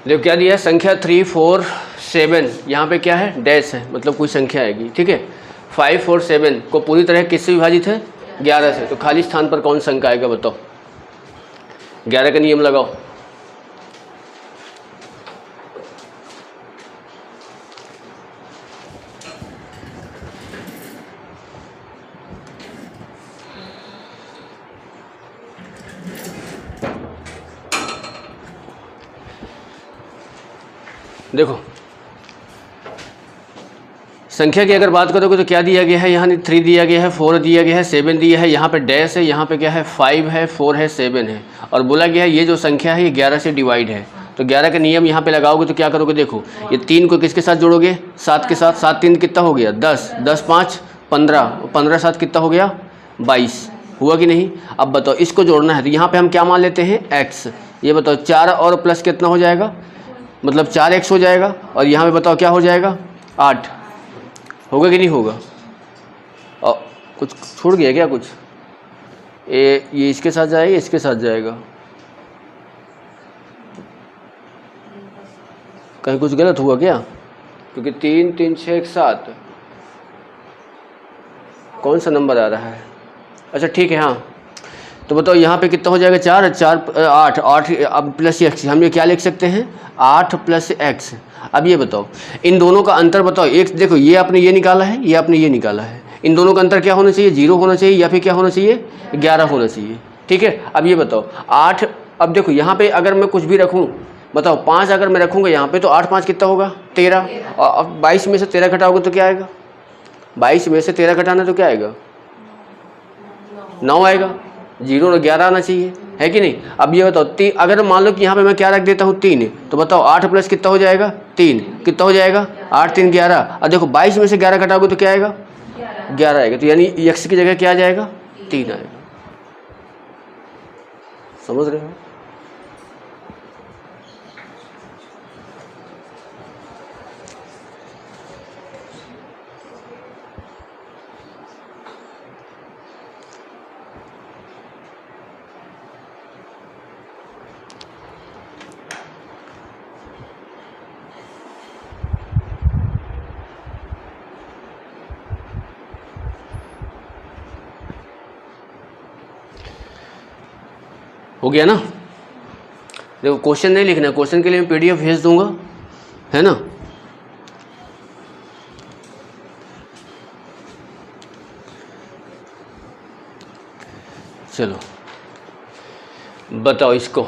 देखो क्या दिया है, संख्या 3 4 7, यहाँ पे क्या है, डैश है, मतलब कोई संख्या आएगी। ठीक है, 5 और 7 को पूरी तरह किससे विभाजित है, 11 से। तो खाली स्थान पर कौन सा अंक आएगा बताओ, 11 का नियम लगाओ। देखो संख्या की अगर बात करोगे तो क्या दिया गया है, यहाँ 3 दिया गया है, 4 दिया गया है, 7 दिया है, यहाँ पे डैश है, यहाँ पे क्या है 5 है, 4 है, 7 है, और बोला गया है ये जो संख्या है ये 11 से डिवाइड है। तो 11 का नियम यहाँ पे लगाओगे तो क्या करोगे, देखो ये 3 को किसके साथ जोड़ोगे, 7 के साथ। 7 3 कितना हो गया 10, 10 5 15, 15 7 कितना हो गया 22, हुआ कि नहीं। अब बताओ इसको जोड़ना है तो यहाँ पे हम क्या मान लेते हैं, x। ये बताओ 4 और प्लस कितना हो जाएगा, मतलब 4x हो जाएगा, और यहाँ पे बताओ क्या हो जाएगा 8, होगा कि नहीं होगा। और कुछ छूट गया क्या, कुछ ये इसके साथ जाएगा, इसके साथ जाएगा, कहीं कुछ गलत हुआ क्या, क्योंकि 3 3 6 1 7 कौन सा नंबर आ रहा है। अच्छा ठीक है, हाँ तो बताओ यहाँ पे कितना हो जाएगा, 4 4 8 8, अब प्लस एक्स, हम ये क्या लिख सकते हैं 8 प्लस एक्स। अब ये बताओ इन दोनों का अंतर बताओ, एक देखो ये आपने ये निकाला है, ये आपने ये निकाला है, इन दोनों का अंतर क्या होना चाहिए, 0 होना चाहिए, या फिर क्या होना चाहिए 11 होना चाहिए। ठीक है, अब ये बताओ 8, अब देखो यहाँ पे अगर मैं कुछ भी रखूँ, बताओ 5 अगर मैं रखूँगा यहाँ पे तो 8 5 कितना होगा 13, और अब 22 में से 13 घटाओगे तो क्या आएगा, 22 में से 13 घटाना तो क्या आएगा 9 आएगा, 0 और 11 आना चाहिए, है कि नहीं। अब ये बताओ अगर मान लो कि यहाँ पे मैं क्या रख देता हूँ 3, तो बताओ 8 प्लस कितना हो जाएगा 3, कितना हो जाएगा 8 3 11, और देखो 22 में से 11 घटाओगे तो क्या आएगा 11 आएगा, तो यानी x की जगह क्या आ जाएगा 3 आएगा। समझ रहे हो। हो गया ना। देखो क्वेश्चन नहीं लिखना, क्वेश्चन के लिए मैं PDF भेज दूंगा, है ना। चलो बताओ इसको,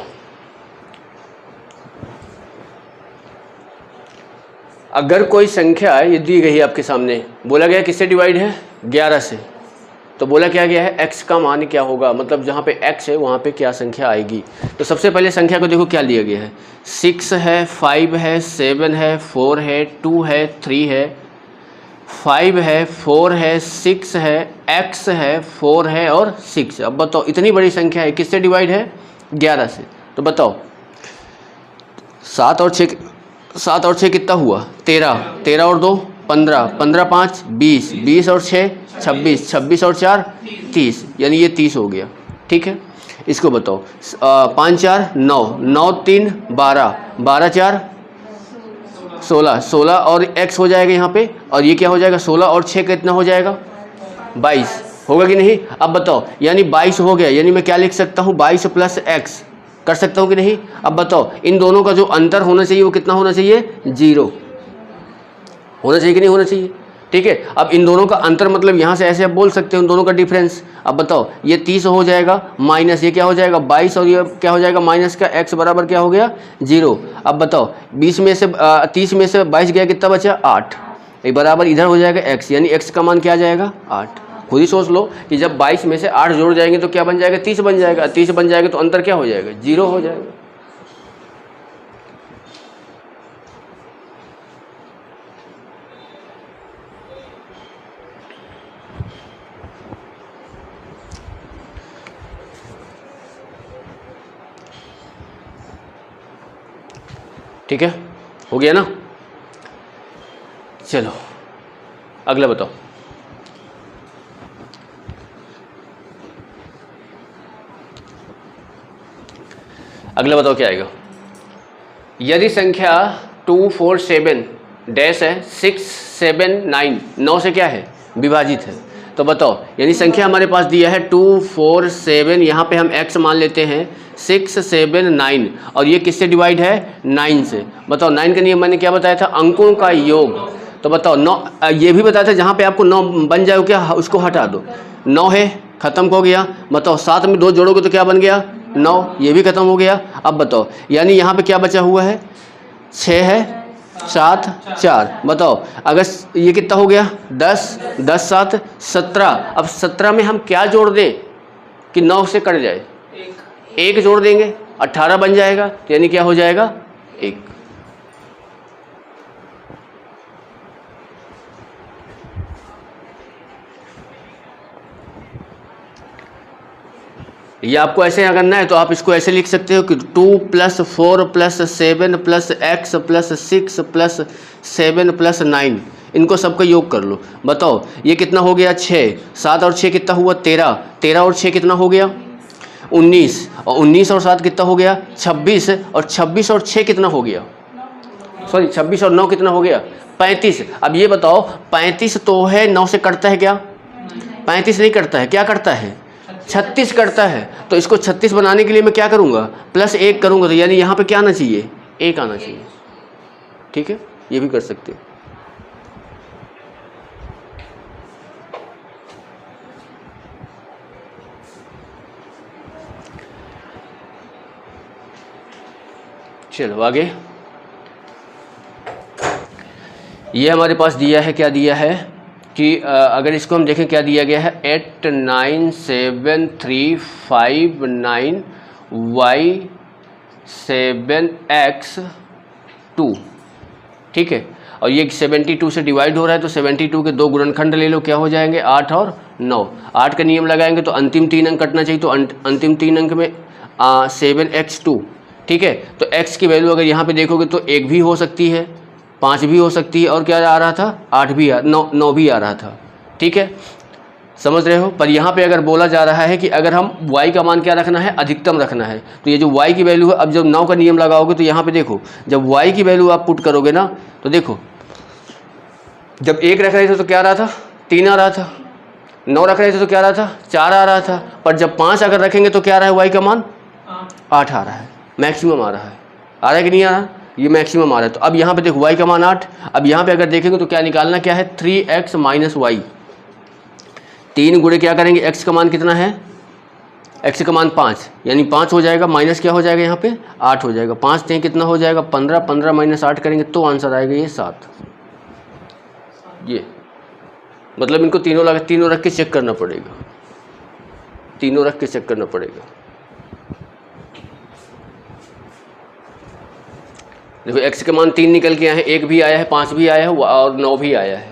अगर कोई संख्या ये दी गई है आपके सामने, बोला गया किससे डिवाइड है 11 से, तो बोला क्या गया है x का मान क्या होगा, मतलब जहाँ पे x है वहाँ पे क्या संख्या आएगी। तो सबसे पहले संख्या को देखो क्या लिया गया है, 6 है, 5 है, 7 है, 4 है, 2 है, 3 है, 5 है, 4 है, 6 है, x है, 4 है और 6 है। अब बताओ इतनी बड़ी संख्या है किससे डिवाइड है 11 से। तो बताओ 7 और 6 कितना हुआ 13, 13 और 2 15, 15 5 20, 20 और 6 26, 26 और 4 30, यानी ये 30 हो गया। ठीक है, इसको बताओ 5 4 9, 9 3 12, 12 4 16, 16 और x हो जाएगा यहाँ पे, और ये क्या हो जाएगा 16 और 6 कितना हो जाएगा 22, होगा कि नहीं। अब बताओ यानी 22 हो गया, यानी मैं क्या लिख सकता हूँ 22 प्लस x कर सकता हूँ कि नहीं। अब बताओ इन दोनों का जो अंतर होना चाहिए वो कितना होना चाहिए 0 होना चाहिए कि नहीं होना चाहिए। ठीक है, अब इन दोनों का अंतर मतलब यहाँ से ऐसे आप बोल सकते हो इन दोनों का डिफरेंस। अब बताओ ये 30 हो जाएगा माइनस ये क्या हो जाएगा 22, और ये क्या हो जाएगा माइनस का x बराबर क्या हो गया 0। अब बताओ 20 में से 30 में से 22 गया कितना बचा 8, ये बराबर इधर हो जाएगा x, यानी x का मान क्या आ जाएगा 8। खुद ही सोच लो कि जब 22 में से 8 जोड़ जाएंगे तो क्या बन जाएगा 30 बन जाएगा, 30 बन जाएगा तो अंतर क्या हो जाएगा 0 हो जाएगा। ठीक है, हो गया ना। चलो अगला बताओ, अगला बताओ क्या आएगा। यदि संख्या 247 डैश है 679 9 से क्या है विभाजित है, तो बताओ यानी संख्या हमारे पास दिया है 247, यहाँ पे हम x मान लेते हैं 679 और ये किससे डिवाइड है 9 से। बताओ 9 का नियम मैंने क्या बताया था, अंकों का योग। तो बताओ 9, ये भी बताया था जहाँ पे आपको 9 बन जाए क्या उसको हटा दो, 9 है खत्म हो गया। बताओ 7 में 2 जोड़ोगे तो क्या बन गया 9, ये भी खत्म हो गया। अब बताओ यानी यहाँ पे क्या बचा हुआ है 6 है 7 4। बताओ अगर ये कितना हो गया 10 10 7 17। अब 17 में हम क्या जोड़ दें कि 9 से कट जाए, एक जोड़ देंगे 18 बन जाएगा, तो यानी क्या हो जाएगा 1। ये आपको ऐसे करना है तो आप इसको ऐसे लिख सकते हो कि 2 + 4 + 7 + x + 6 + 7 + 9, इनको सबका योग कर लो। बताओ ये कितना हो गया 6, 7 और 6 कितना हुआ 13, 13 और 6 कितना हो गया 19, और 19 और 7 कितना हो गया 26, और 26 और 6 कितना हो गया, सॉरी 26 और 9 कितना हो गया 35। अब ये बताओ 35 तो है 9 से कटता है क्या, 35 नहीं कटता है, क्या करता है 36 करता है। तो इसको 36 बनाने के लिए मैं क्या करूँगा +1 करूँगा, तो यानी यहाँ पे क्या आना चाहिए 1 आना चाहिए। ठीक है, ये भी कर सकते हो। चलो आगे, ये हमारे पास दिया है, क्या दिया है कि अगर इसको हम देखें क्या दिया गया है 89735 y7x2। ठीक है, और ये 72 से डिवाइड हो रहा है तो 72 के 2 गुणनखंड ले लो, क्या हो जाएंगे 8 और 9। 8 का नियम लगाएंगे तो अंतिम 3 अंक कटना चाहिए, तो अंतिम 3 अंक में 7x2। ठीक है, तो x की वैल्यू अगर यहाँ पे देखोगे तो 1 भी हो सकती है, 5 भी हो सकती है, और क्या आ रहा था 8 भी 9 भी आ रहा था। ठीक है, समझ रहे हो। पर यहाँ पे अगर बोला जा रहा है कि अगर हम y का मान क्या रखना है अधिकतम रखना है, तो ये जो y की वैल्यू है, अब जब 9 का नियम लगाओगे तो यहाँ पे देखो जब y की वैल्यू आप पुट करोगे ना, तो देखो जब 1 रख रहे थे तो क्या आ रहा था 3 आ रहा था, 9 रख रहे थे तो क्या आ रहा था 4 आ रहा था, पर जब 5 अगर रखेंगे तो क्या आ रहा है y का मान 8 आ रहा है, मैक्सिमम आ रहा है। आ रहा है कि नहीं आ रहा, ये मैक्सिमम आ रहा है। तो अब यहाँ पे देखो y का मान 8, अब यहाँ पे अगर देखेंगे तो क्या निकालना क्या है 3x - y। 3 गुणे क्या करेंगे x का मान कितना है, x का मान 5, यानी 5 हो जाएगा, माइनस क्या हो जाएगा यहाँ पे 8 हो जाएगा, 5 3 कितना हो जाएगा 15, 15 - 8 करेंगे तो आंसर आएगा ये 7। ये मतलब इनको तीनों रख के चेक करना पड़ेगा, तीनों रख के चेक करना पड़ेगा। देखो x के मान 3 निकल के आए हैं, 1 भी आया है, 5 भी आया है और 9 भी आया है।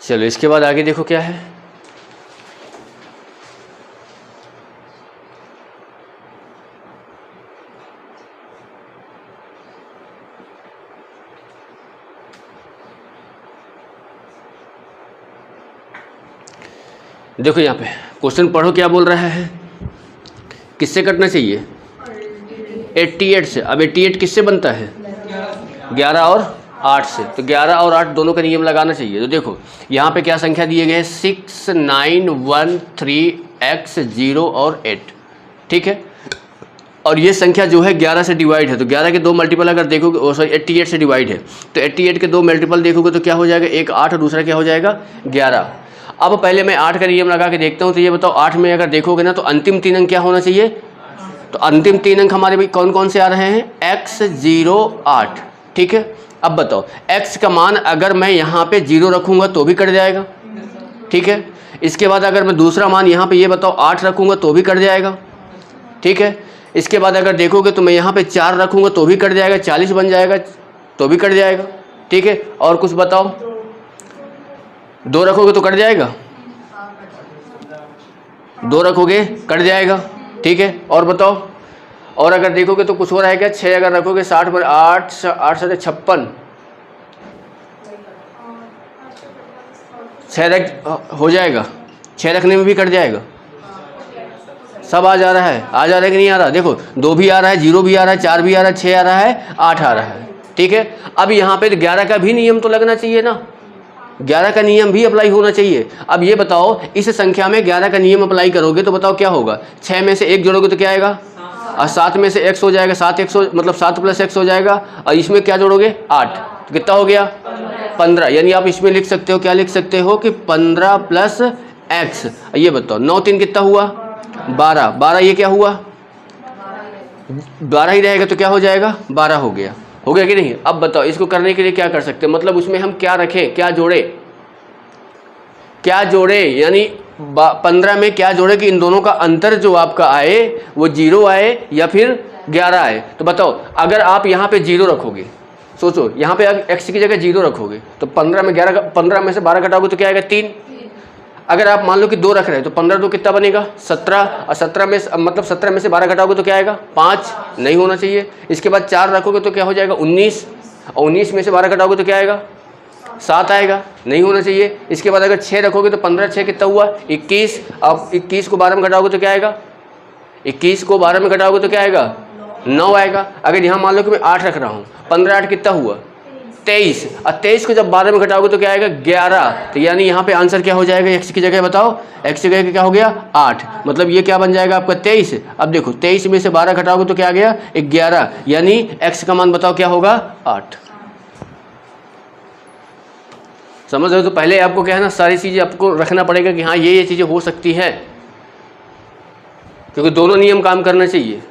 चलो इसके बाद आगे देखो क्या है, देखो यहाँ पे क्वेश्चन पढ़ो क्या बोल रहा है, किससे कटना चाहिए 88 से। अब 88 किससे बनता है 11 और 8 से, तो 11 और 8 दोनों का नियम लगाना चाहिए। तो देखो यहाँ पे क्या संख्या दिए गए 6 9 1 3 x 0 और 8। ठीक है, और ये संख्या जो है 11 से डिवाइड है, तो 11 के 2 मल्टीपल अगर देखोगे, सॉरी 88 से डिवाइड है, तो 88 के 2 मल्टीपल देखोगे तो क्या हो जाएगा, एक 8 और दूसरा क्या हो जाएगा 11। अब पहले मैं 8 का नियम लगा के देखता हूँ, तो ये बताओ 8 में अगर देखोगे ना तो अंतिम 3 अंक क्या होना चाहिए, तो अंतिम 3 अंक हमारे भाई कौन कौन से आ रहे हैं x 0 8। ठीक है, अब बताओ x का मान अगर मैं यहाँ पे 0 रखूँगा तो भी कट जाएगा। ठीक है, इसके बाद अगर मैं दूसरा मान यहाँ पे ये बताओ 8 रखूँगा तो भी कट जाएगा। ठीक है, इसके बाद अगर देखोगे तो मैं यहाँ पे 4 रखूँगा तो भी कट जाएगा, 40 बन जाएगा तो भी कट जाएगा। ठीक है, और कुछ बताओ। 2 रखोगे तो कट जाएगा, 2 रखोगे कट जाएगा, ठीक है, और बताओ। और अगर देखोगे तो कुछ हो रहा है क्या, 6 अगर रखोगे 60 पर 8 8 7 56, 6 रख हो जाएगा, 6 रखने में भी कट जाएगा। सब आ जा रहा है, आ जा रहा है कि नहीं आ रहा, देखो 2 भी आ रहा है, 0 भी आ रहा है, 4 भी आ रहा है, 6 आ रहा है, 8 आ रहा है, ठीक है। अब यहाँ पे 11 का भी नियम तो लगना चाहिए ना, 11 का नियम भी अप्लाई होना चाहिए। अब ये बताओ, इस संख्या में 11 का नियम अप्लाई करोगे तो बताओ क्या होगा, 6 में से 1 जोड़ोगे तो क्या आएगा, और 7 में से x हो जाएगा, 7 x मतलब 7 + x हो जाएगा, और इसमें क्या जोड़ोगे 8, तो कितना हो गया 15। यानी आप इसमें लिख सकते हो, क्या लिख सकते हो कि 15 + x। ये बताओ 9 3 कितना हुआ 12, 12 ये क्या हुआ 12 ही रहेगा तो क्या हो जाएगा 12 हो गया, हो गया कि नहीं। अब बताओ इसको करने के लिए क्या कर सकते हैं, मतलब उसमें हम क्या रखें, क्या जोड़े, क्या जोड़े, यानी 15 में क्या जोड़े कि इन दोनों का अंतर जो आपका आए वो 0 आए या फिर 11 आए। तो बताओ अगर आप यहाँ पे 0 रखोगे, सोचो यहाँ पे x की जगह 0 रखोगे तो 15 में से 12 घटाओगे तो क्या आएगा 3। अगर आप मान लो कि 2 रख रहे हैं तो 15 2 कितना बनेगा 17, और 17 में मतलब 17 में से 12 घटाओगे तो क्या आएगा 5, नहीं होना चाहिए। इसके बाद 4 रखोगे तो क्या हो जाएगा 19, और 19 में से 12 घटाओगे तो क्या आएगा 7 आएगा, नहीं होना चाहिए। इसके बाद अगर 6 रखोगे तो 15 6 कितना हुआ 21, अब 21 को 12 में घटाओगे तो क्या आएगा 21 को 12 में घटाओगे तो क्या आएगा 9 आएगा। अगर यहाँ मान लो कि मैं 8 रख रहा हूँ, 15 8 कितना हुआ 23, और 23 को जब 12 में घटाओगे तो क्या आएगा 11। तो यानी यहाँ पे आंसर क्या हो जाएगा, x की जगह बताओ, x की जगह क्या हो गया 8, मतलब ये क्या बन जाएगा आपका 23। अब देखो 23 में से 12 घटाओगे तो क्या आ गया 11, यानी x का मान बताओ क्या होगा 8। समझ रहे हो। तो पहले आपको क्या है ना, सारी चीज़ें आपको रखना पड़ेगा कि हाँ ये चीज़ें हो सकती है, क्योंकि दोनों नियम काम करना चाहिए।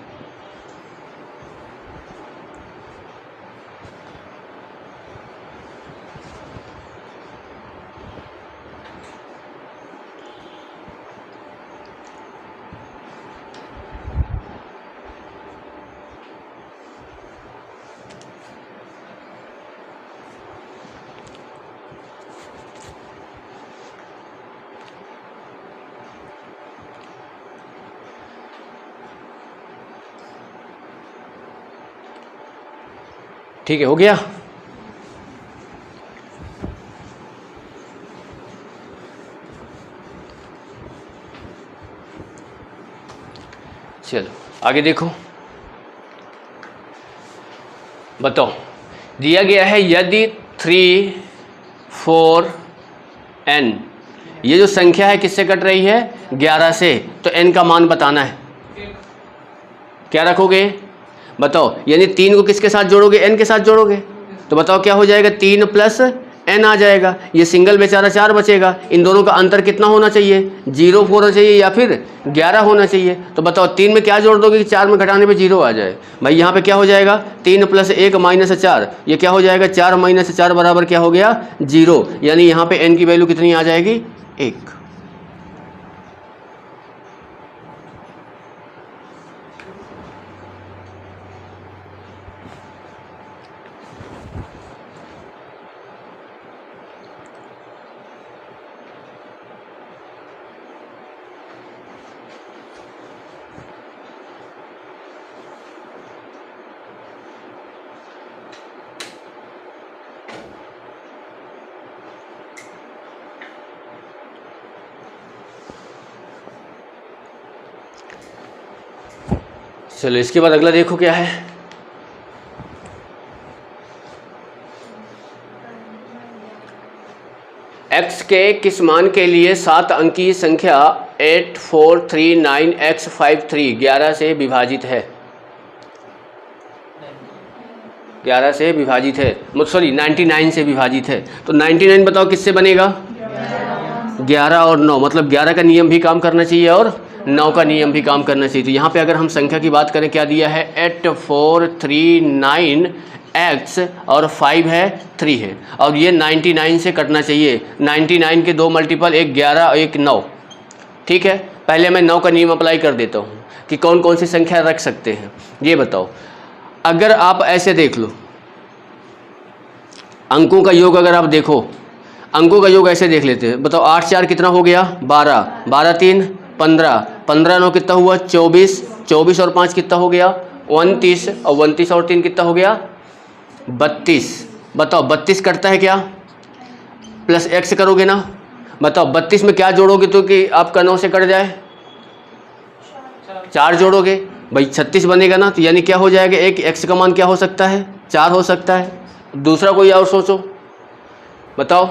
ठीक है, हो गया। चलो आगे देखो, बताओ दिया गया है यदि 3 4 n, ये जो संख्या है किससे कट रही है 11 से, तो n का मान बताना है। क्या रखोगे बताओ, यानी 3 को किसके साथ जोड़ोगे n के साथ जोड़ोगे, तो बताओ क्या हो जाएगा 3 + n आ जाएगा। ये सिंगल बेचारा 4 बचेगा, इन दोनों का अंतर कितना होना चाहिए 0 होना चाहिए या फिर 11 होना चाहिए। तो बताओ 3 में क्या जोड़ दोगे कि 4 में घटाने पे 0 आ जाए। भाई यहाँ पे क्या हो जाएगा 3 + 1 - 4, ये क्या हो जाएगा 4 - 4 बराबर क्या हो गया 0, यानी यहाँ पे n की वैल्यू कितनी आ जाएगी 1। चलो इसके बाद अगला देखो क्या है, x के किस मान के लिए 7 अंकीय संख्या 8439x53 11 से विभाजित है। 11 से विभाजित है, सॉरी 99 से विभाजित है। तो 99 बताओ किससे बनेगा 11 और 9, मतलब 11 का नियम भी काम करना चाहिए और 9 का नियम भी काम करना चाहिए। तो यहाँ पे अगर हम संख्या की बात करें क्या दिया है 8439x और 5 है 3 है, और ये 99 से कटना चाहिए। 99 के 2 मल्टीपल, एक 11 और एक 9, ठीक है। पहले मैं 9 का नियम अप्लाई कर देता हूँ कि कौन कौन सी संख्या रख सकते हैं। ये बताओ अगर आप ऐसे देख लो अंकों का योग अगर आप देखो, अंकों का योग ऐसे देख लेते हैं। बताओ 8 4 कितना हो गया 12, 12 3 15, 15 9 कितना हुआ 24, 24 और 5 कितना हो गया 29, और 29 और 3 कितना हो गया 32। बताओ 32 कटता है क्या, प्लस एक्स करोगे ना। बताओ 32 में क्या जोड़ोगे तो कि आपका 9 से कट जाए, 4 जोड़ोगे भाई 36 बनेगा ना। तो यानी क्या हो जाएगा, एक एक्स का मान क्या हो सकता है 4 हो सकता है। दूसरा कोई और सोचो, बताओ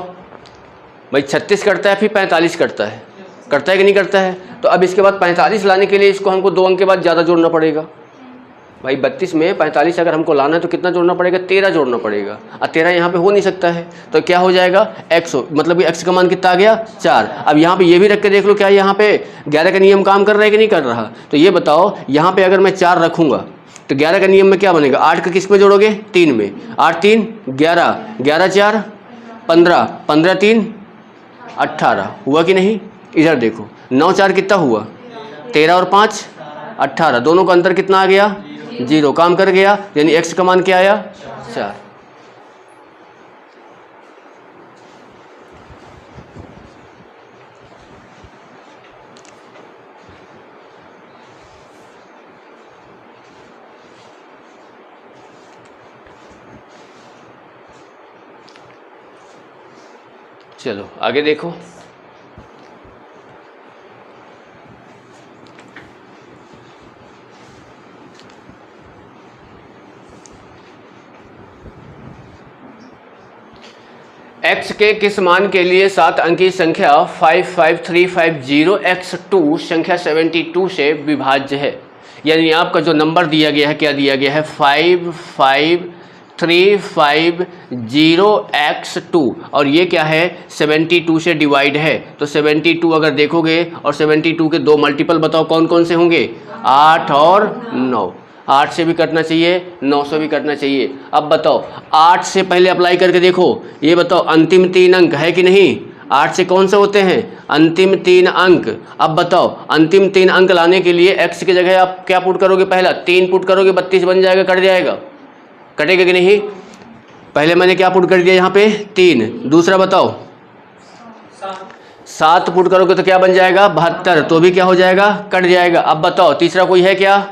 भाई 36 करता है फिर 45 करता है, करता है कि नहीं करता है। तो अब इसके बाद 45 लाने के लिए इसको हमको 2 अंक के बाद ज़्यादा जोड़ना पड़ेगा। भाई 32 में 45 अगर हमको लाना है तो कितना जोड़ना पड़ेगा 13 जोड़ना पड़ेगा, और 13 यहाँ पे हो नहीं सकता है। तो क्या हो जाएगा एक्स, मतलब कि एक्स का मान कितना आ गया 4। अब यहाँ पे ये भी रख के देख लो क्या यहाँ पे 11 का नियम काम कर रहा है कि नहीं कर रहा। तो ये बताओ यहाँ पे अगर मैं 4 रखूँगा तो 11 का नियम में क्या बनेगा, 8 का किस में जोड़ोगे 3 में, 8 3 11, 11 4 15, 15 3 18 हुआ कि नहीं। इधर देखो 9 4 कितना हुआ 13 और 5 18, दोनों का अंतर कितना आ गया 0, काम कर गया। यानी एक्स का मान क्या आया 4। चलो आगे देखो, x के किस मान के लिए 7 अंकी संख्या 55350 x2 संख्या 72 से विभाज्य है। यानी आपका जो नंबर दिया गया है क्या दिया गया है 55350 x2, और ये क्या है 72 से डिवाइड है। तो 72 अगर देखोगे और 72 के 2 मल्टीपल बताओ कौन कौन से होंगे 8 और 9। 8 से भी कटना चाहिए 9 से भी कटना चाहिए। अब बताओ 8 से पहले अप्लाई करके देखो, ये बताओ अंतिम 3 अंक है कि नहीं। 8 से कौन से होते हैं अंतिम 3 अंक। अब बताओ अंतिम 3 अंक लाने के लिए x की जगह आप क्या पुट करोगे, पहला 3 पुट करोगे 32 बन जाएगा, कट जाएगा, कटेगा कि नहीं। पहले मैंने क्या पुट कर दिया यहाँ पे 3, दूसरा बताओ 7 पुट करोगे तो क्या बन जाएगा 72, तो भी क्या हो जाएगा कट जाएगा। अब बताओ तीसरा कोई है क्या,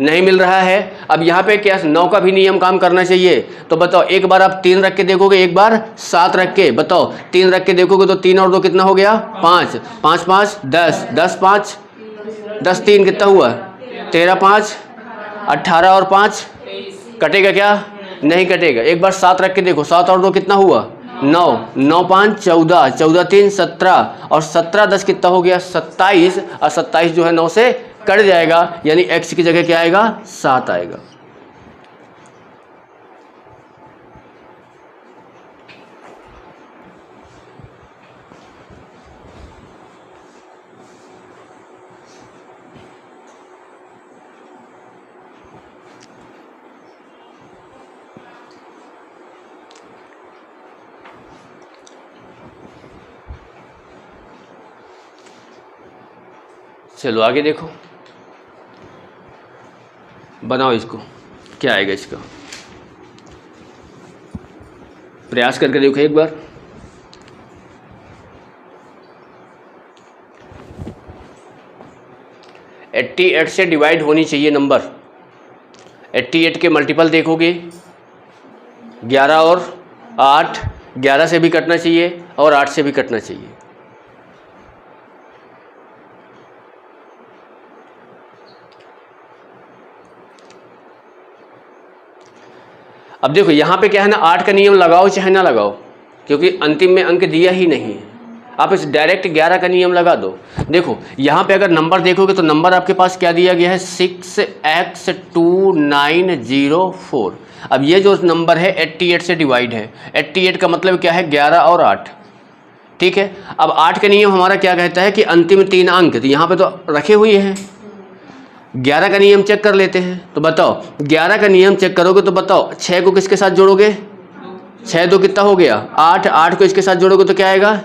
नहीं मिल रहा है। अब यहाँ पे क्या 9 का भी नियम काम करना चाहिए। तो बताओ एक बार आप 3 रख के देखोगे, एक बार 7 रख के, बताओ 3 रख के देखोगे तो 3 और 2 कितना हो गया 5, 5 5 10, 10 5 10 3 कितना हुआ 13 5 18 और 5 कटेगा क्या, नहीं कटेगा। एक बार 7 रख के देखो, 7 और 2 कितना हुआ 9, 9 5 14, 14 3 17, और 17 10 कितना हो गया 27, और 27 जो है 9 से कट जाएगा। यानी x की जगह क्या आएगा 7 आएगा। चलो आगे देखो, बनाओ इसको, क्या आएगा इसका, प्रयास करके देखो एक बार। एट्टी 88 से डिवाइड होनी चाहिए नंबर। 88 के मल्टीपल देखोगे 11 और 8, 11 से भी कटना चाहिए और 8 से भी कटना चाहिए। अब देखो यहाँ पे क्या है ना, 8 का नियम लगाओ चाहे ना लगाओ, क्योंकि अंतिम में अंक दिया ही नहीं है। आप इस डायरेक्ट 11 का नियम लगा दो। देखो यहाँ पे अगर नंबर देखोगे तो नंबर आपके पास क्या दिया गया है 6x2904। अब ये जो नंबर है 88 से डिवाइड है। 88 का मतलब क्या है 11 और 8, ठीक है। अब 8 का नियम हमारा क्या कहता है कि अंतिम 3 अंक, तो यहाँ पे तो रखे हुए हैं। 11 का नियम चेक कर लेते हैं। तो बताओ 11 का नियम चेक करोगे तो बताओ 6 को किसके साथ जोड़ोगे 6 2 कितना हो गया 8, 8 को इसके साथ जोड़ोगे तो क्या आएगा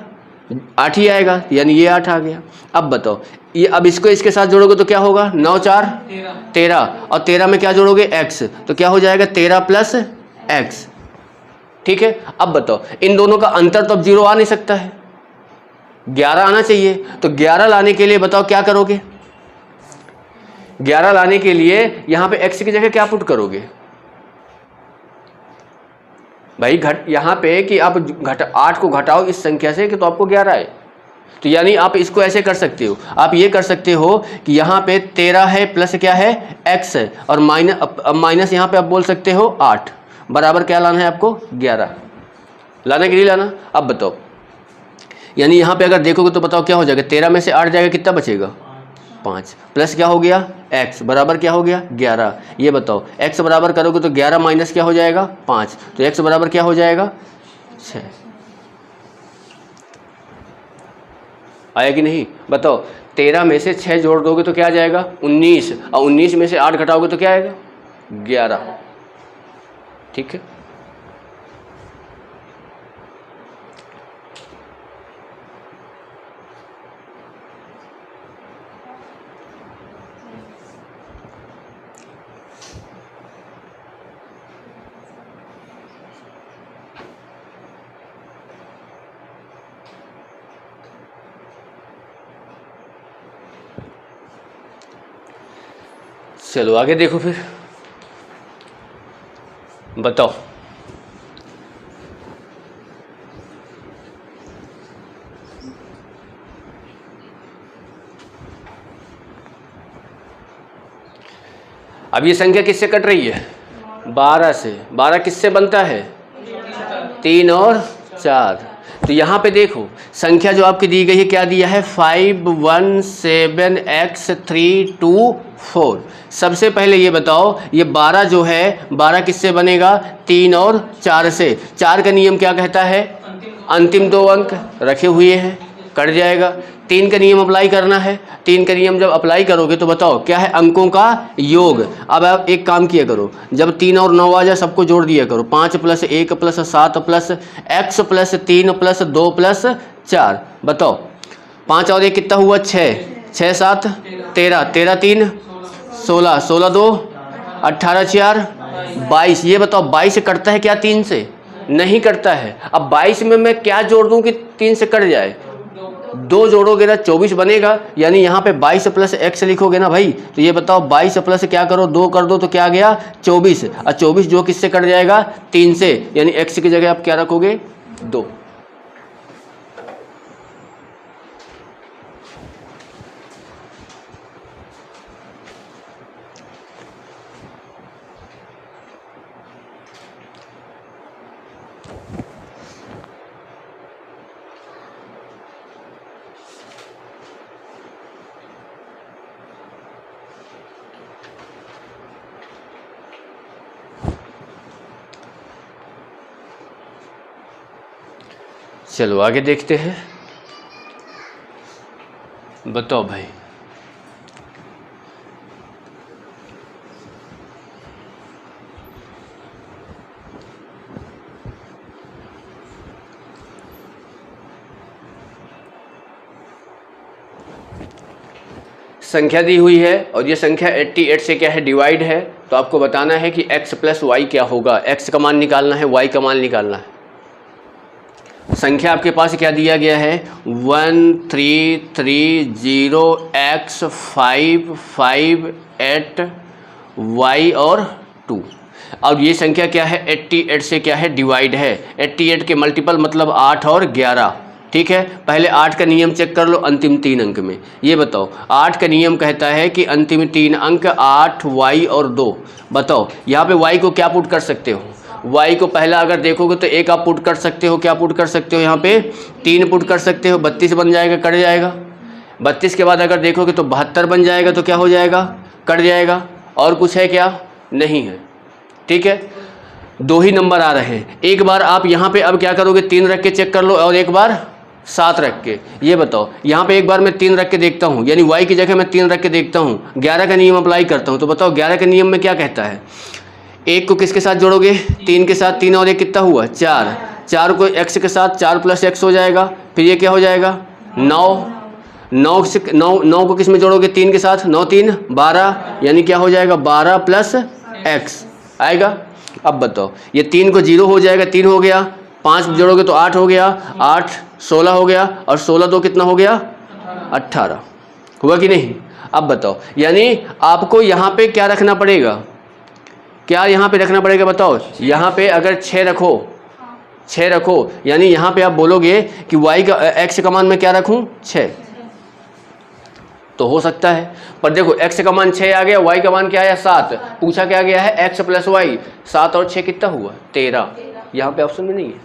8 ही आएगा, यानी ये 8 आ गया। अब बताओ ये, अब इसको इसके साथ जोड़ोगे तो क्या होगा 9 4 13, और 13 में क्या जोड़ोगे x, तो क्या हो जाएगा 13 + x। ठीक है। अब बताओ इन दोनों का अंतर तो अब 0 आ नहीं सकता है, 11 आना चाहिए। तो 11 लाने के लिए बताओ क्या करोगे? 11 लाने के लिए यहां पे x की जगह क्या पुट करोगे भाई? यहां पे कि आप 8 को घटाओ इस संख्या से कि तो आपको 11 आए। तो यानी आप इसको ऐसे कर सकते हो, आप ये कर सकते हो कि यहाँ पे 13 है प्लस क्या है x है, और माइनस यहाँ पे आप बोल सकते हो 8 बराबर क्या लाना है आपको? 11 लाना कि नहीं लाना? अब बताओ, यानी यहाँ पे अगर देखोगे तो बताओ क्या हो जाएगा? 13 में से 8 जाएगा, कितना बचेगा? 5 प्लस क्या हो गया? x बराबर क्या हो गया? 11। ये बताओ x बराबर करोगे तो 11 माइनस क्या हो जाएगा? 5, तो x बराबर क्या हो जाएगा? 6। आया कि नहीं? बताओ 13 में से 6 जोड़ दोगे तो क्या आ जाएगा? 19, और 19 में से 8 घटाओगे तो क्या आएगा? 11। ठीक है। चलो आगे देखो फिर, बताओ अब ये संख्या किससे कट रही है? 12 से। 12 किससे बनता है? 3 और 4। तो यहाँ पे देखो संख्या जो आपकी दी गई है क्या दिया है? 517x324। सबसे पहले ये बताओ ये 12 जो है 12 किससे बनेगा? 3 और 4 से। 4 का नियम क्या कहता है? अंतिम 2 अंक रखे हुए हैं, कट जाएगा। 3 का नियम अप्लाई करना है। 3 का नियम जब अप्लाई करोगे तो बताओ क्या है? अंकों का योग। अब आप एक काम किया करो, जब 3 और 9 आ जाए सबको जोड़ दिया करो। 5 + 1 + 7 + x + 3 + 2 + 4। बताओ 5 और 1 कितना हुआ? 6, 6 7 13, 13 3 16, 16 2 18 4 22। ये बताओ 22 कटता है क्या 3 से? नहीं कटता है। अब 22 में मैं क्या जोड़ दूं कि 3 से कट जाए? 2 जोड़ोगे ना 24 बनेगा। यानी यहाँ पे 22 + x लिखोगे ना भाई, तो ये बताओ 22 प्लस क्या करो 2 कर दो तो क्या आ गया? 24। और 24 जो किससे कट जाएगा? 3 से। यानी x की जगह आप क्या रखोगे? 2। चलो आगे देखते हैं। बताओ भाई संख्या दी हुई है और ये संख्या 88 से क्या है? डिवाइड है। तो आपको बताना है कि x + y क्या होगा। x का मान निकालना है, y का मान निकालना है। संख्या आपके पास क्या दिया गया है? 1330x558y और 2। अब ये संख्या क्या है? 88 से क्या है? डिवाइड है। 88 के मल्टीपल मतलब 8 और 11। ठीक है, पहले 8 का नियम चेक कर लो अंतिम 3 अंक में। ये बताओ 8 का नियम कहता है कि अंतिम 3 अंक 8y और 2। बताओ यहाँ पे y को क्या पुट कर सकते हो? y को पहला अगर देखोगे तो 1 आप पुट कर सकते हो। क्या पुट कर सकते हो? यहाँ पे 3 पुट कर सकते हो। 32 बन जाएगा, कट जाएगा। 32 के बाद अगर देखोगे तो 72 बन जाएगा, तो क्या हो जाएगा? कट जाएगा। और कुछ है क्या? नहीं है। ठीक है, 2 ही नंबर आ रहे हैं। एक बार आप यहाँ पे अब क्या करोगे? 3 रख के चेक कर लो और एक बार 7 रख के। ये बताओ यहाँ पे एक बार मैं 3 रख के देखता हूँ, यानी y की जगह मैं 3 रख के देखता हूँ। 11 का नियम अप्लाई करता हूँ। तो बताओ 11 के नियम में क्या कहता है? 1 को किसके साथ जोड़ोगे? 3 के साथ। 3 और 1 कितना हुआ? 4। 4 को x के साथ 4 + x हो जाएगा। फिर ये क्या हो जाएगा? 9। 9 को किस में जोड़ोगे? 3 के साथ। 9 3 12, यानी क्या हो जाएगा? 12 + x आएगा। अब बताओ, ये 3 को 0 हो जाएगा, 3 हो गया, 5 जोड़ोगे तो 8 हो गया, 8 16 हो गया, और 16 2 कितना हो गया 18, हुआ कि नहीं। अब बताओ, यानी आपको यहाँ पे क्या रखना पड़ेगा, क्या यहाँ पे रखना पड़ेगा बताओ। यहाँ पे अगर 6 रखो, 6 रखो, यानी यहाँ पे आप बोलोगे कि y का x का मान मैं क्या रखूँ 6, तो हो सकता है। पर देखो x का मान 6 आ गया, y का मान क्या आया 7, पूछा क्या गया है x प्लस वाई, 7 और 6 कितना हुआ 13, यहाँ पे ऑप्शन में नहीं है।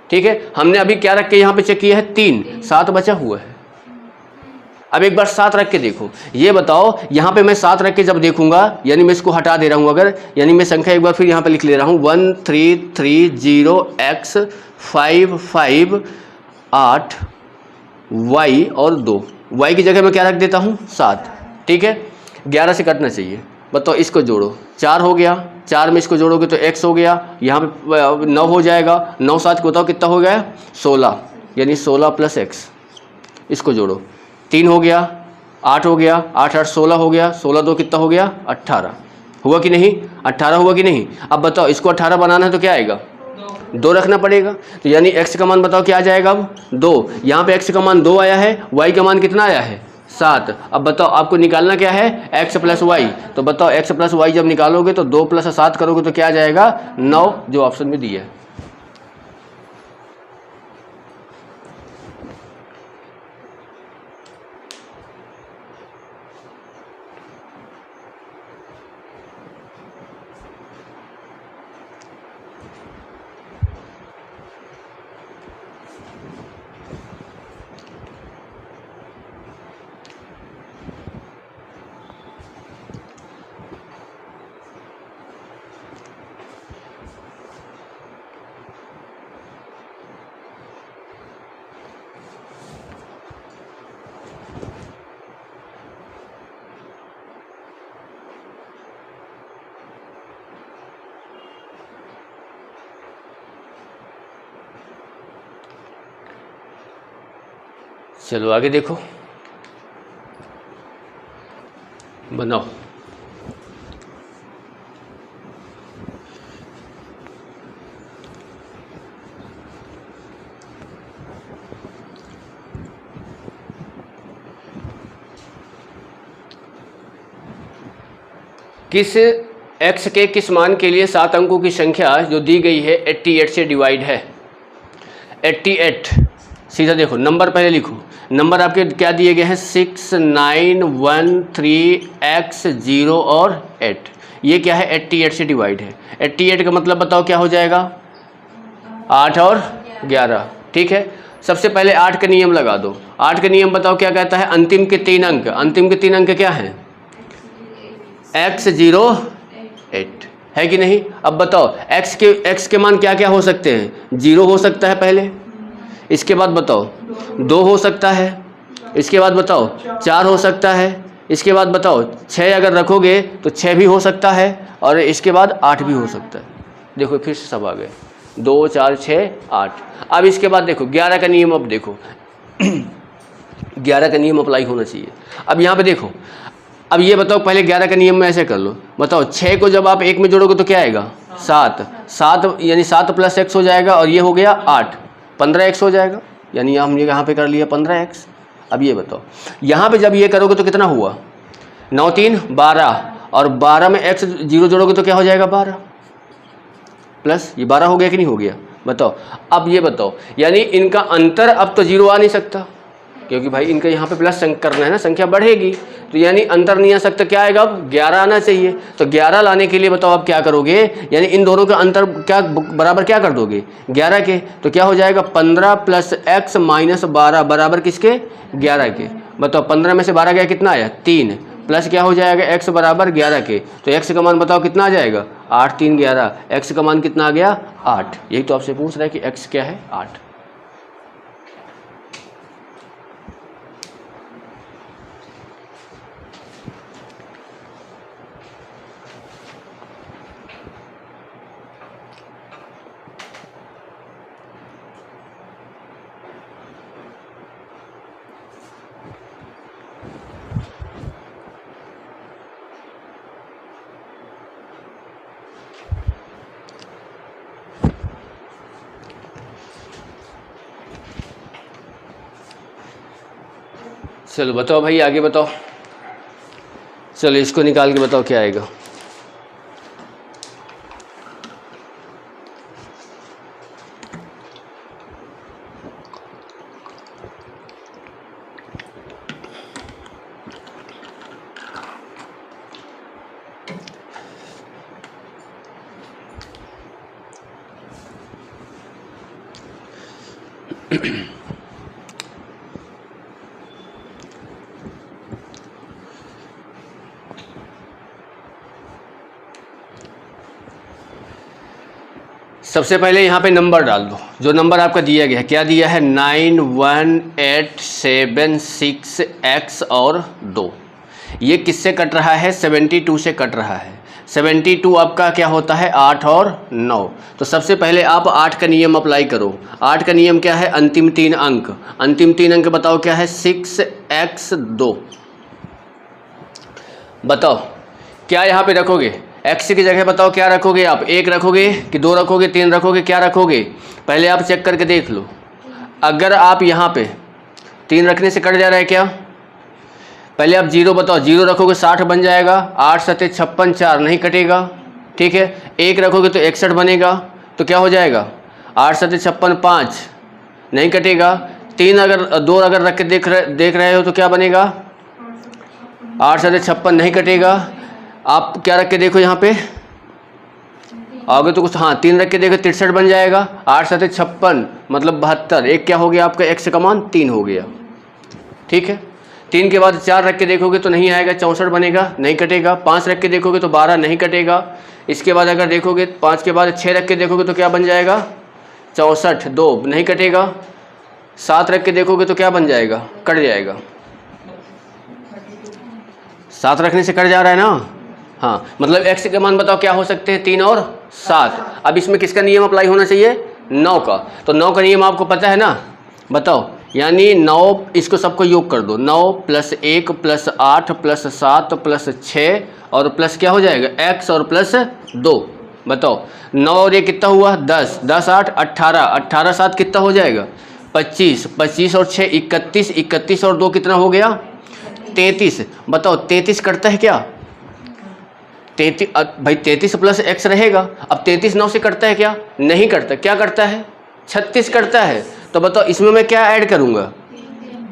ठीक है, हमने अभी क्या रख के यहाँ पे चेक किया है 3, 7 बचा हुआ है। अब एक बार 7 रख के देखो, ये बताओ यहाँ पे मैं 7 रख के जब देखूंगा, यानी मैं इसको हटा दे रहा हूँ अगर, यानी मैं संख्या एक बार फिर यहाँ पे लिख ले रहा हूँ 1330x 5 5 8 y और 2, y की जगह मैं क्या रख देता हूँ 7। ठीक है, 11 से कटना चाहिए। बताओ इसको जोड़ो, 4 हो गया, 4 में इसको जोड़ोगे तो x हो गया, यहाँ पे 9 हो जाएगा, 9 7 को बताओ कितना हो गया 16, यानी 16 प्लस x, इसको जोड़ो, 3 हो गया, 8 हो गया, 8 8 16 हो गया, 16 2 कितना हो गया 18, हुआ कि नहीं 18 हुआ कि नहीं। अब बताओ इसको 18 बनाना है तो क्या आएगा 2 रखना पड़ेगा, तो यानी x का मान बताओ क्या आ जाएगा अब 2, यहाँ पे x का मान 2 आया है, y का मान कितना आया है 7। अब बताओ आपको निकालना क्या है x प्लस वाई, तो बताओ x प्लस वाई जब निकालोगे तो 2 प्लस 7 करोगे तो क्या आ जाएगा 9, जो ऑप्शन में दिया है। चलो आगे देखो, बनाओ। किस x के किस मान के लिए 7 अंकों की संख्या जो दी गई है 88 से डिवाइड है। 88, सीधा देखो नंबर पहले लिखो, नंबर आपके क्या दिए गए हैं 6 9 1 3 x 0 और 8, ये क्या है 88 से डिवाइड है। 88 का मतलब बताओ क्या हो जाएगा 8 और 11। ठीक है, सबसे पहले 8 का नियम लगा दो। 8 का नियम बताओ क्या कहता है, अंतिम के 3 अंक, अंतिम के 3 अंक क्या है x 0 8, है कि नहीं। अब बताओ x के मान क्या क्या हो सकते हैं, 0 हो सकता है पहले, इसके बाद बताओ 2 हो सकता है, इसके बाद बताओ 4 हो सकता है, इसके बाद बताओ 6 अगर रखोगे तो 6 भी हो सकता है, और इसके बाद 8 भी हो सकता है। देखो फिर से सब आ गए, 2 4 6 8। अब इसके बाद देखो 11 का नियम, अब देखो 11 का नियम अप्लाई होना चाहिए। अब यहाँ पे देखो, अब ये बताओ पहले 11 का नियम में ऐसे कर लो, बताओ 6 को जब आप 1 में जोड़ोगे तो क्या आएगा 7, 7 यानी 7 प्लस x हो जाएगा, और ये हो गया 8, 15x हो जाएगा, यानी हमने यहाँ पे कर लिया 15x। अब ये बताओ यहाँ पे जब ये करोगे तो कितना हुआ 9 3 12, और 12 में x 0 जोड़ोगे तो क्या हो जाएगा 12, प्लस ये 12 हो गया कि नहीं हो गया बताओ। अब ये बताओ, यानी इनका अंतर अब तो 0 आ नहीं सकता, क्योंकि भाई इनका यहाँ पे प्लस करना है ना, संख्या बढ़ेगी, तो यानी अंतर नहीं आ सकता, क्या आएगा अब 11 आना चाहिए। तो 11 लाने के लिए बताओ आप क्या करोगे, यानी इन दोनों का अंतर क्या बराबर क्या कर दोगे 11 के, तो क्या हो जाएगा 15 प्लस x माइनस 12 बराबर किसके 11 के। बताओ 15 में से 12 गया कितना आया 3, प्लस क्या हो जाएगा x बराबर 11 के, तो x का मान बताओ कितना आ जाएगा 8 3 11, x का मान कितना आ गया 8। यही तो आपसे पूछ रहा है कि x क्या है 8। चलो बताओ भाई, आगे बताओ। चलो इसको निकाल के बताओ क्या आएगा। सबसे पहले यहाँ पे नंबर डाल दो, जो नंबर आपका दिया गया है। क्या दिया है? 91876x और 2। ये किससे कट रहा है? 72 से कट रहा है। 72 आपका क्या होता है? 8 और 9। तो सबसे पहले आप 8 का नियम अप्लाई करो। 8 का नियम क्या है? अंतिम 3 अंक। अंतिम 3 अंक बताओ क्या है? 6x2। बताओ क्या यहाँ पे रखोगे? x की जगह बताओ क्या रखोगे आप? 1 रखोगे कि 2 रखोगे, 3 रखोगे, क्या रखोगे? पहले आप चेक करके देख लो। अगर आप यहाँ पे 3 रखने से कट जा रहा है क्या? पहले आप 0 बताओ। 0 रखोगे 60 बन जाएगा। 8 7 56, 4 नहीं कटेगा। ठीक है। 1 रखोगे तो 61 बनेगा, तो क्या हो जाएगा? 8 7 56, 5 नहीं कटेगा। 3 अगर 2 अगर रख के देख रहे हो तो क्या बनेगा? 8 7 56 नहीं कटेगा। आप क्या रख के देखो यहाँ पे आओगे तो कुछ, हाँ 3 रख के देखो 63 बन जाएगा। 8 7 56 मतलब 72। एक क्या हो गया आपका? x का मान 3 हो गया। ठीक है। 3 के बाद 4 रख के देखोगे तो नहीं आएगा, 64 बनेगा, नहीं कटेगा। 5 रख के देखोगे तो 12 नहीं कटेगा। इसके बाद अगर देखोगे 5 के बाद 6 रख के देखोगे तो क्या बन जाएगा? 64, 2 नहीं कटेगा। 7 रख के देखोगे तो क्या बन जाएगा? कट जाएगा। 7 रखने से कट जा रहा है ना। हाँ, मतलब x के मान बताओ क्या हो सकते हैं? 3 और 7। अब इसमें किसका नियम अप्लाई होना चाहिए? 9 का। तो 9 का नियम आपको पता है ना? बताओ। यानी 9, इसको सबको योग कर दो। 9 + 1 + 8 + 7 + 6 और प्लस क्या हो जाएगा? x और प्लस 2। बताओ 9 और ये कितना हुआ? 10, 10 8 18, 18 7 कितना हो जाएगा? 25, 25 और 6 31, 31 और 2 कितना हो गया? 33। बताओ 33 कटता है क्या? 33 भाई 33 + x रहेगा। अब 33 9 से कटता है क्या? नहीं कटता। क्या करता है? 36 कटता है। तो बताओ इसमें मैं क्या ऐड करूंगा?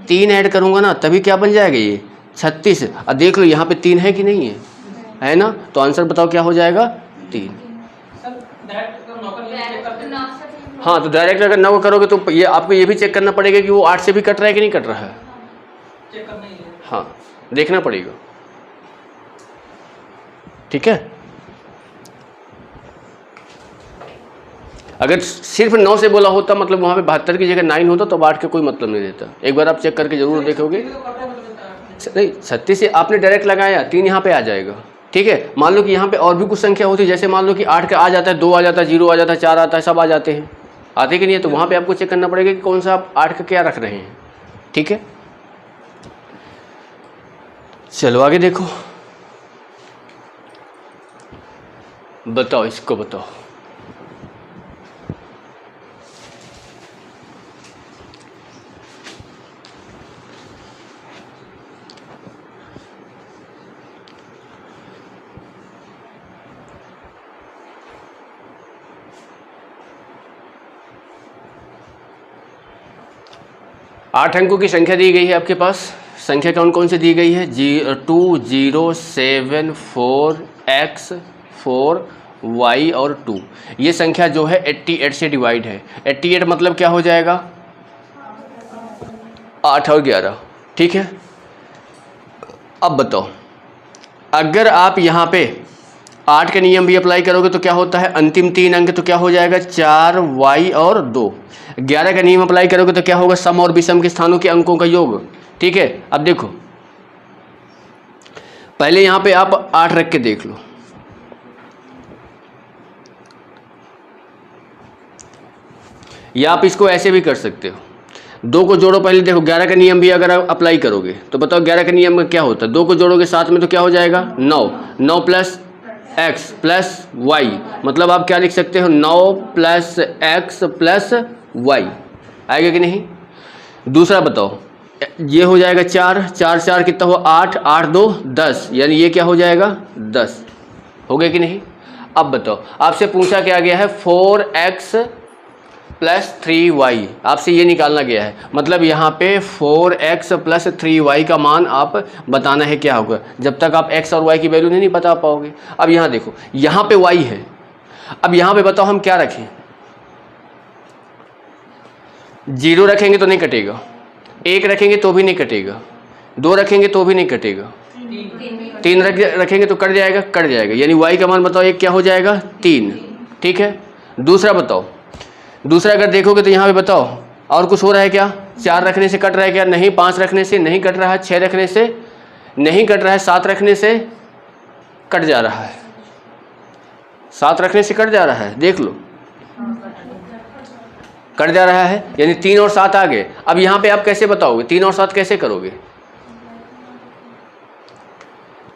3 ऐड करूंगा ना, तभी क्या बन जाएगा ये? 36। अब देख लो यहाँ पे 3 है कि नहीं है? है ना। तो आंसर बताओ क्या हो जाएगा? 3। हाँ, तो डायरेक्ट अगर 9 करोगे तो ये आपको ये भी चेक करना पड़ेगा कि वो 8 से भी कट रहा है कि नहीं कट रहा है। हाँ, देखना पड़ेगा। ठीक है। अगर सिर्फ 9 से बोला होता, मतलब वहाँ पे 72 की जगह 9 होता तो 8 का कोई मतलब नहीं रहता। एक बार आप चेक करके जरूर देखोगे। नहीं, 36 से आपने डायरेक्ट लगाया, 3 यहाँ पे आ जाएगा। ठीक है। मान लो कि यहाँ पे और भी कुछ संख्या होती है, जैसे मान लो कि 8 का आ जाता है, 2 आ जाता है, 0 आ जाता है, 4 आता है, सब आ जाते हैं। आते कि नहीं है? तो वहाँ पे आपको चेक करना पड़ेगा कि कौन सा आप 8 का क्या रख रहे हैं। ठीक है। चलो आगे देखो। बताओ इसको बताओ। आठ अंकों की संख्या दी गई है आपके पास। संख्या कौन कौन सी दी गई है? 2 0 7 4 x 4 y और 2। ये संख्या जो है 88 से डिवाइड है। 88 मतलब क्या हो जाएगा? 8 और 11। ठीक है। अब बताओ अगर आप यहाँ पे 8 का नियम भी अप्लाई करोगे तो क्या होता है? अंतिम 3 अंक तो क्या हो जाएगा? 4 y और 2। 11 का नियम अप्लाई करोगे तो क्या होगा? सम और विषम के स्थानों के अंकों का योग। ठीक है। अब देखो पहले यहाँ पे आप 8 रख के देख लो। या आप इसको ऐसे भी कर सकते हो, 2 को जोड़ो। पहले देखो 11 का नियम भी अगर आप अप्लाई करोगे तो बताओ 11 का नियम में क्या होता है? 2 को जोड़ोगे साथ में तो क्या हो जाएगा? 9। 9 + x + y मतलब आप क्या लिख सकते हो? 9 + x + y। आएगा कि नहीं? दूसरा बताओ ये हो जाएगा 4, 4 4 कितना हुआ 8, 8 2 10, यानी ये क्या हो जाएगा 10। हो गया कि नहीं? अब बताओ, आपसे पूछा क्या गया है 4x प्लस 3y, आपसे ये निकालना गया है। मतलब यहाँ पे 4x प्लस 3y का मान आप बताना है क्या होगा, जब तक आप x और y की वैल्यू नहीं बता पाओगे। अब यहाँ देखो, यहाँ पे y है, अब यहाँ पे बताओ हम क्या रखें? 0 रखेंगे तो नहीं कटेगा, 1 रखेंगे तो भी नहीं कटेगा, 2 रखेंगे तो भी नहीं कटेगा, 3 रखेंगे तो कट जाएगा, कट जाएगा। यानी y का मान बताओ एक क्या हो जाएगा 3। ठीक है, दूसरा बताओ, दूसरा अगर देखोगे तो यहाँ पे बताओ और कुछ हो रहा है क्या? 4 रखने से कट रहा है क्या? नहीं। 5 रखने से नहीं कट रहा है, 6 रखने से नहीं कट रहा है, 7 रखने से कट जा रहा है, 7 रखने से कट जा रहा है, देख लो कट जा रहा है, यानी 3 और 7 आ गए। अब यहाँ पे आप कैसे बताओगे 3 और 7 कैसे करोगे?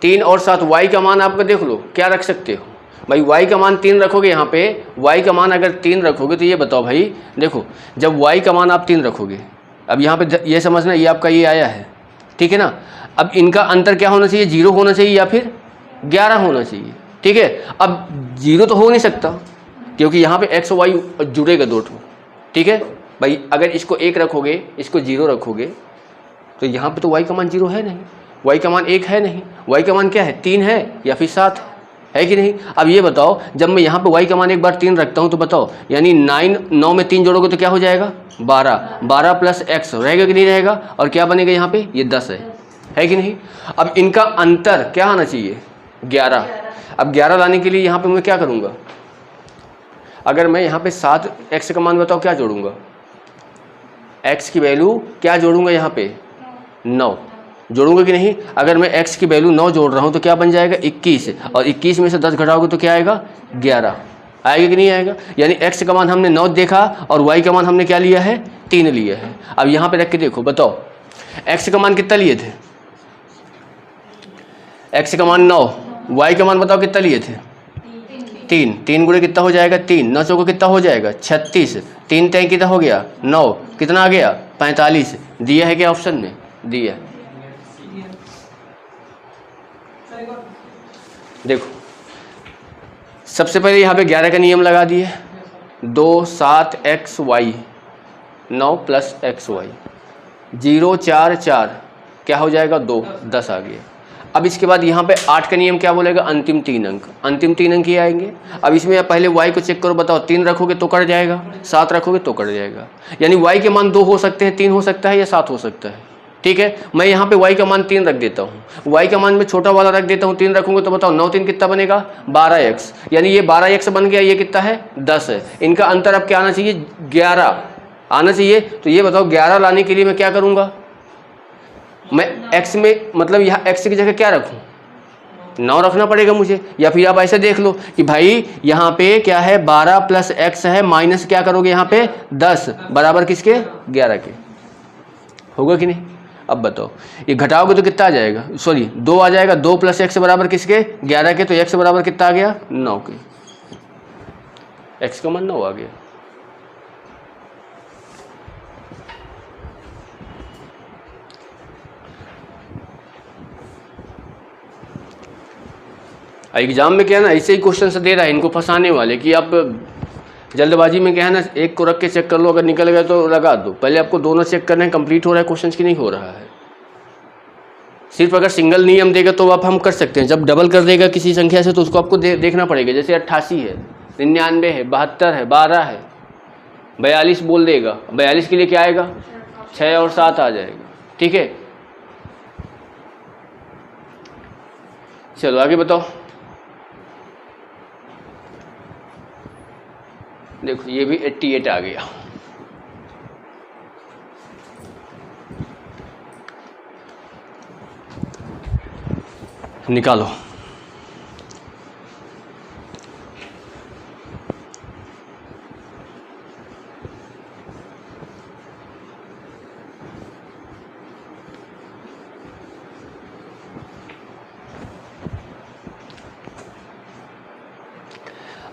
3 और 7 y का मान आपका देख लो क्या रख सकते हो भाई, y का मान 3 रखोगे, यहाँ पे y का मान अगर 3 रखोगे तो ये बताओ भाई, देखो जब y का मान आप 3 रखोगे, अब यहाँ पे ये समझना ये आपका ये आया है, ठीक है ना। अब इनका अंतर क्या होना चाहिए? 0 होना चाहिए या फिर 11 होना चाहिए, ठीक है। अब 0 तो हो नहीं सकता क्योंकि यहाँ पे x और y जुड़ेगा दो ठो, ठीक है भाई। अगर इसको 1 रखोगे, इसको 0 रखोगे तो यहाँ पे तो y का मान 0 है नहीं, y का मान 1 है नहीं, y का मान क्या है 3 है या फिर 7 है कि नहीं। अब ये बताओ, जब मैं यहाँ पे y का मान एक बार 3 रखता हूँ तो बताओ, यानी 9 में 3 जोड़ोगे तो क्या हो जाएगा 12, 12 प्लस x रहेगा कि नहीं रहेगा, और क्या बनेगा यहाँ पे ये 10 है कि नहीं। अब इनका अंतर क्या आना चाहिए 11। अब 11 लाने के लिए यहाँ पे मैं क्या करूँगा, अगर मैं यहाँ पे 7x का मान बताओ क्या जोड़ूंगा, x की वैल्यू क्या जोड़ूंगा यहाँ पे 9 जोड़ूंगा कि नहीं। अगर मैं x की वैल्यू 9 जोड़ रहा हूँ तो क्या बन जाएगा 21, और 21 में से 10 घटाओगे तो क्या आएगा 11 आएगा कि नहीं आएगा। यानी x का मान हमने 9 देखा और y का मान हमने क्या लिया है 3 लिया है। अब यहाँ पे रख के देखो, बताओ x का मान कितना लिए थे, x का मान 9, y का मान बताओ कितना लिए थे 3, 3 गुणे कितना हो जाएगा 3, 9 चौको कितना हो जाएगा 36, 3 तय कितना हो गया 9, कितना आ गया 45। दिया है क्या ऑप्शन में? दिया। देखो सबसे पहले यहाँ पे 11 का नियम लगा दिए, 2 7xy 9 प्लस xy 0 4 4 क्या हो जाएगा 2, 10 आ गया। अब इसके बाद यहाँ पे 8 का नियम क्या बोलेगा, अंतिम 3 अंक, अंतिम 3 अंक ही आएंगे। अब इसमें आप पहले y को चेक करो, बताओ 3 रखोगे तो कट जाएगा, 7 रखोगे तो कट जाएगा। यानी y के मान 2 हो सकते हैं, 3 हो सकता है या 7 हो सकता है, ठीक है। मैं यहाँ पे y का मान 3 रख देता हूँ, y का मान मैं छोटा वाला रख देता हूँ, 3 रखूंगा तो बताओ 9 3 कितना बनेगा 12x, यानी ये 12x बन गया, ये कितना है 10 है। इनका अंतर अब क्या आना चाहिए 11 आना चाहिए। तो ये बताओ 11 लाने के लिए मैं क्या करूँगा, मैं x में मतलब यहाँ x की जगह क्या रखूँ 9 रखना पड़ेगा मुझे। या फिर आप ऐसे देख लो कि भाई यहाँ पे क्या है 12 प्लस x है, माइनस क्या करोगे यहाँ पे 10 बराबर किसके 11 के, होगा कि नहीं। अब बताओ ये घटाओगे तो कितना आ जाएगा, सॉरी 2 आ जाएगा, 2 प्लस x बराबर किसके 11 के, तो x बराबर कितना आ गया 9 के, x का मान 9 आ गया। एग्जाम में क्या है ना, ऐसे ही क्वेश्चन से दे रहा है इनको फंसाने वाले, कि आप जल्दबाजी में क्या है ना एक को रख के चेक कर लो, अगर निकल गया तो लगा दो। पहले आपको दोनों चेक करना है कंप्लीट हो रहा है क्वेश्चन की नहीं हो रहा है। सिर्फ अगर सिंगल नियम देगा तो आप हम कर सकते हैं, जब डबल कर देगा किसी संख्या से तो उसको आपको देखना पड़ेगा। जैसे 88 है, 99 है, 72 है, 12 है, 42 बोल देगा, 42 के लिए क्या आएगा 6 और 7 आ जाएगा, ठीक है। चलो आगे बताओ। देखो ये भी 88 आ गया। निकालो।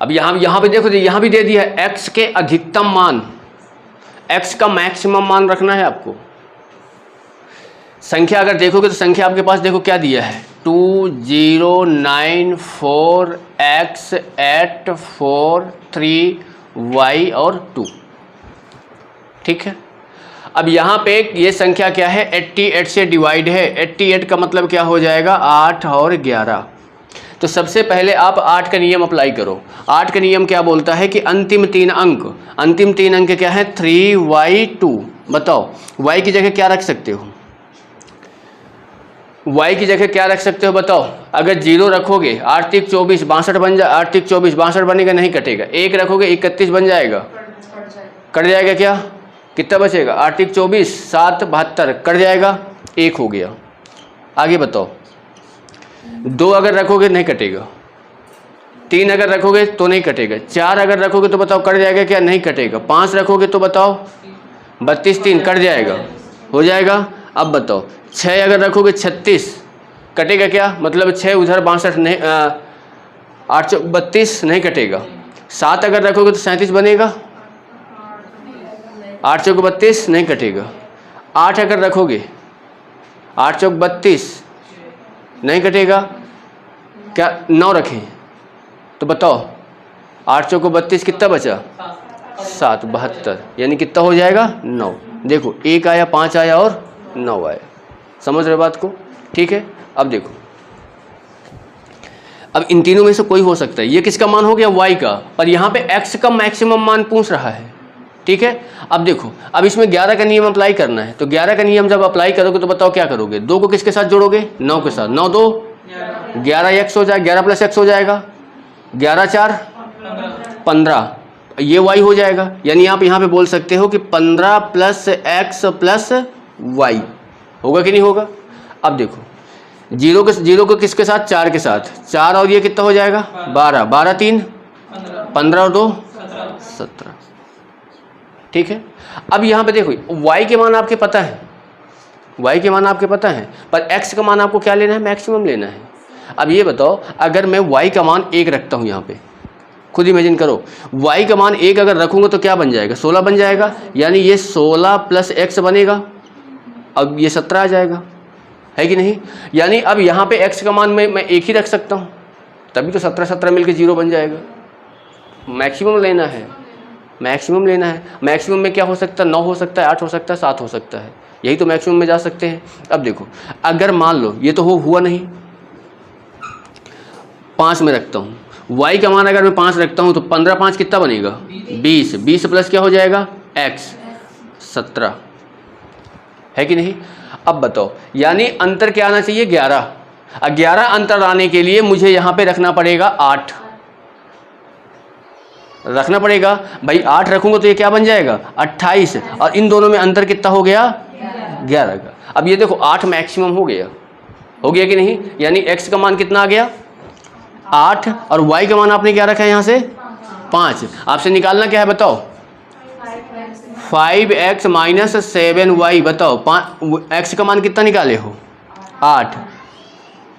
अब यहाँ पे देखो, यहाँ भी दे दिया है x के अधिकतम मान, x का मैक्सिमम मान रखना है आपको, संख्या अगर देखोगे तो संख्या आपके पास देखो क्या दिया है, 2094x843y और 2। ठीक है, अब यहाँ पे ये संख्या क्या है, 88 से डिवाइड है। 88 का मतलब क्या हो जाएगा, 8 और 11। तो सबसे पहले आप 8 का नियम अप्लाई करो। 8 का नियम क्या बोलता है कि अंतिम तीन अंक क्या है, 3y2। बताओ y की जगह क्या रख सकते हो, y की जगह क्या रख सकते हो बताओ। अगर 0 रखोगे 8 3 24 62 बन जाए, 8 3 24 62 बनेगा, नहीं कटेगा। 1 रखोगे 31 बन जाएगा, कट जाएगा। क्या कितना बचेगा, 8 3 24 7 72, कट जाएगा, 1 हो गया। आगे बताओ, 2 अगर रखोगे नहीं कटेगा, 3 अगर रखोगे तो नहीं कटेगा, 4 अगर रखोगे तो बताओ कट जाएगा क्या, नहीं कटेगा। 5 रखोगे तो बताओ 32 3 कट जाएगा, हो जाएगा। अब बताओ 6 अगर रखोगे 36, कटेगा क्या, मतलब 6 उधर 62 नहीं, 8 चौक 32 नहीं कटेगा। 7 अगर रखोगे तो 37 बनेगा, 8 चौक 32 नहीं कटेगा। 8 अगर रखोगे 8 चौक 32 नहीं कटेगा। क्या 9 रखें तो बताओ 8 चौक 32 कितना बचा, 7 72, यानी कितना हो जाएगा 9। देखो 1 आया, 5 आया और 9 आया। समझ रहे बात को, ठीक है। अब देखो, अब इन तीनों में से कोई हो सकता है। ये किसका मान हो गया, y का, पर यहाँ पे x का मैक्सिमम मान पूछ रहा है। ठीक है, अब देखो, अब इसमें 11 का नियम अप्लाई करना है। तो 11 का नियम जब अप्लाई करोगे तो बताओ क्या करोगे, 2 को किसके साथ जोड़ोगे, 9 के साथ। 9 2 11 x हो जाएगा, 11 प्लस x हो जाएगा, 11 4 15, ये y हो जाएगा। यानी आप यहाँ पे बोल सकते हो कि 15 प्लस x प्लस y होगा कि नहीं होगा। अब देखो 0 को किसके साथ, 4 के साथ। 4 और ये कितना हो जाएगा, 12, 12 3 15 और 2 17। ठीक है, अब यहाँ पे देखो y के मान आपके पता है, y के मान आपके पता है, पर x का मान आपको क्या लेना है, मैक्सिमम लेना है। अब ये बताओ, अगर मैं y का मान 1 रखता हूँ, यहाँ पे खुद इमेजिन करो, y का मान 1 अगर रखूँगा तो क्या बन जाएगा, 16 बन जाएगा। यानी ये 16 प्लस x बनेगा, अब ये 17 आ जाएगा, है कि नहीं। यानी अब यहाँ पे x का मान मैं 1 ही रख सकता हूँ, तभी तो 17 17 मिलकर 0 बन जाएगा। मैक्सिमम लेना है, मैक्सिमम लेना है। मैक्सिमम में क्या हो सकता है, 9 हो सकता है, 8 हो सकता है, 7 हो सकता है, यही तो मैक्सिमम में जा सकते हैं। अब देखो, अगर मान लो ये तो हुआ नहीं, 5 में रखता हूँ, y का मान अगर मैं 5 रखता हूँ तो 15 5 कितना बनेगा, 20, 20 प्लस क्या हो जाएगा x 17, है कि नहीं। अब बताओ, यानी अंतर क्या आना चाहिए, 11। 11 अंतर आने के लिए मुझे यहाँ पे रखना पड़ेगा 8, रखना पड़ेगा भाई। 8 रखूंगा तो ये क्या बन जाएगा 28, और इन दोनों में अंतर कितना हो गया 11 का। अब ये देखो 8 मैक्सिमम हो गया कि नहीं। यानी x का मान कितना आ गया 8, और y का मान आपने क्या रखा है यहाँ से 5। आपसे निकालना क्या है बताओ, 5x माइनस 7y। बताओ x का मान कितना निकाले हो 8,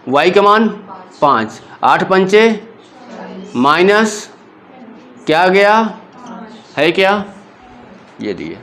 y का मान 5, 8 पंचे माइनस क्या गया है, क्या ये दिए।